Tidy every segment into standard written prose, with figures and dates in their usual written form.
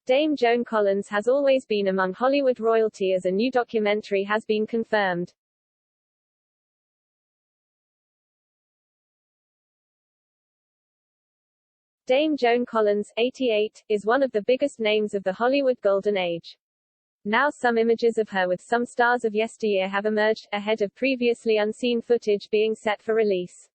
Dame Joan Collins has always been among Hollywood royalty, as a new documentary has been confirmed. Dame Joan Collins, 88, is one of the biggest names of the Hollywood Golden Age. Now some images of her with some stars of yesteryear have emerged, ahead of previously unseen footage being set for release.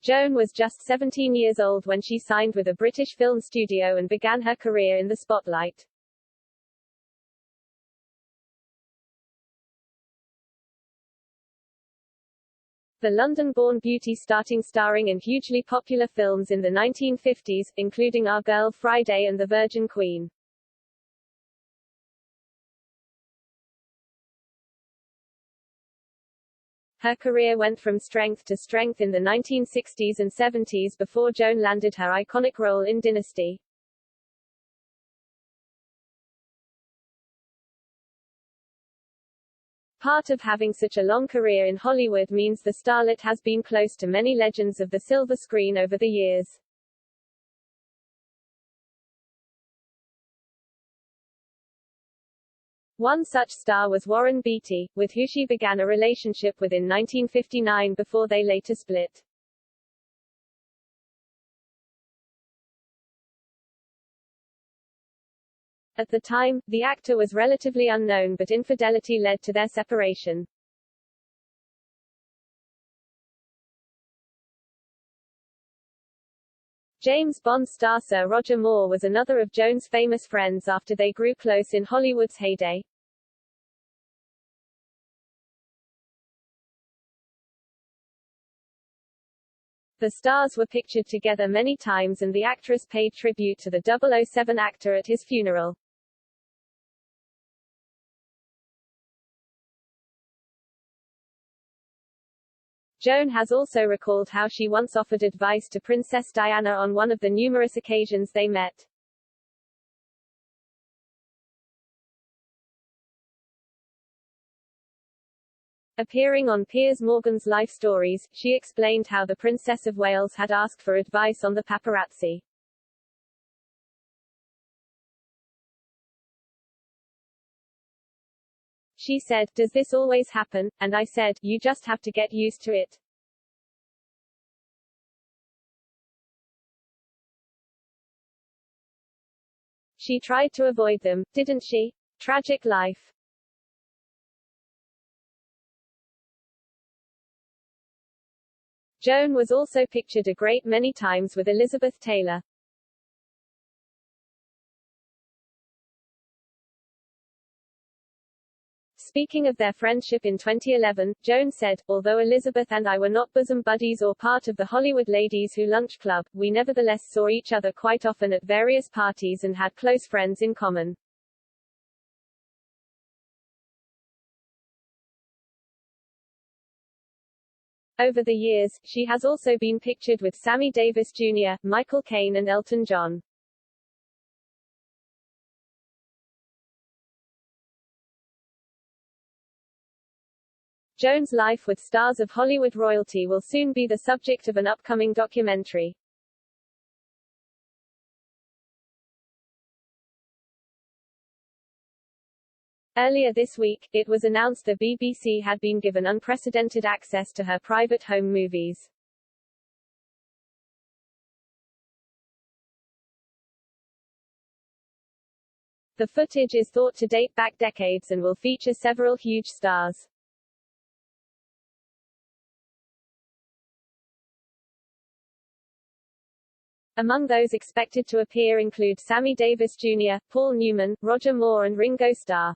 Joan was just 17 years old when she signed with a British film studio and began her career in the spotlight. The London-born beauty starring in hugely popular films in the 1950s, including Our Girl Friday and The Virgin Queen. Her career went from strength to strength in the 1960s and 70s before Joan landed her iconic role in Dynasty. Part of having such a long career in Hollywood means the starlet has been close to many legends of the silver screen over the years. One such star was Warren Beatty, with who she began a relationship with in 1959 before they later split. At the time, the actor was relatively unknown, but infidelity led to their separation. James Bond star Sir Roger Moore was another of Joan's famous friends after they grew close in Hollywood's heyday. The stars were pictured together many times, and the actress paid tribute to the 007 actor at his funeral. Joan has also recalled how she once offered advice to Princess Diana on one of the numerous occasions they met. Appearing on Piers Morgan's Life Stories, she explained how the Princess of Wales had asked for advice on the paparazzi. She said, "Does this always happen?" And I said, "You just have to get used to it." She tried to avoid them, didn't she? Tragic life. Joan was also pictured a great many times with Elizabeth Taylor. Speaking of their friendship in 2011, Joan said, "Although Elizabeth and I were not bosom buddies or part of the Hollywood Ladies Who Lunch Club, we nevertheless saw each other quite often at various parties and had close friends in common." Over the years, she has also been pictured with Sammy Davis Jr., Michael Caine and Elton John. Joan's life with stars of Hollywood royalty will soon be the subject of an upcoming documentary. Earlier this week, it was announced the BBC had been given unprecedented access to her private home movies. The footage is thought to date back decades and will feature several huge stars. Among those expected to appear include Sammy Davis Jr., Paul Newman, Roger Moore and Ringo Starr.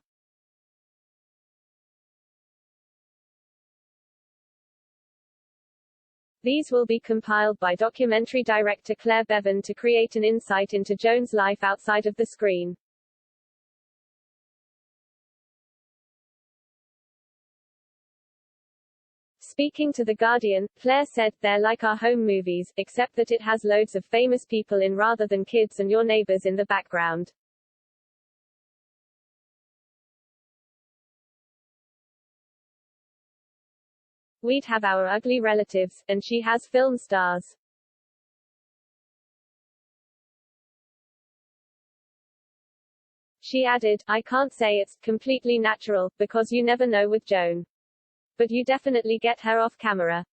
These will be compiled by documentary director Claire Bevan to create an insight into Joan's life outside of the screen. Speaking to The Guardian, Claire said, "They're like our home movies, except that it has loads of famous people in rather than kids and your neighbors in the background." We'd have our ugly relatives, and she has film stars. She added, I can't say it's completely natural, because you never know with Joan. But you definitely get her off camera.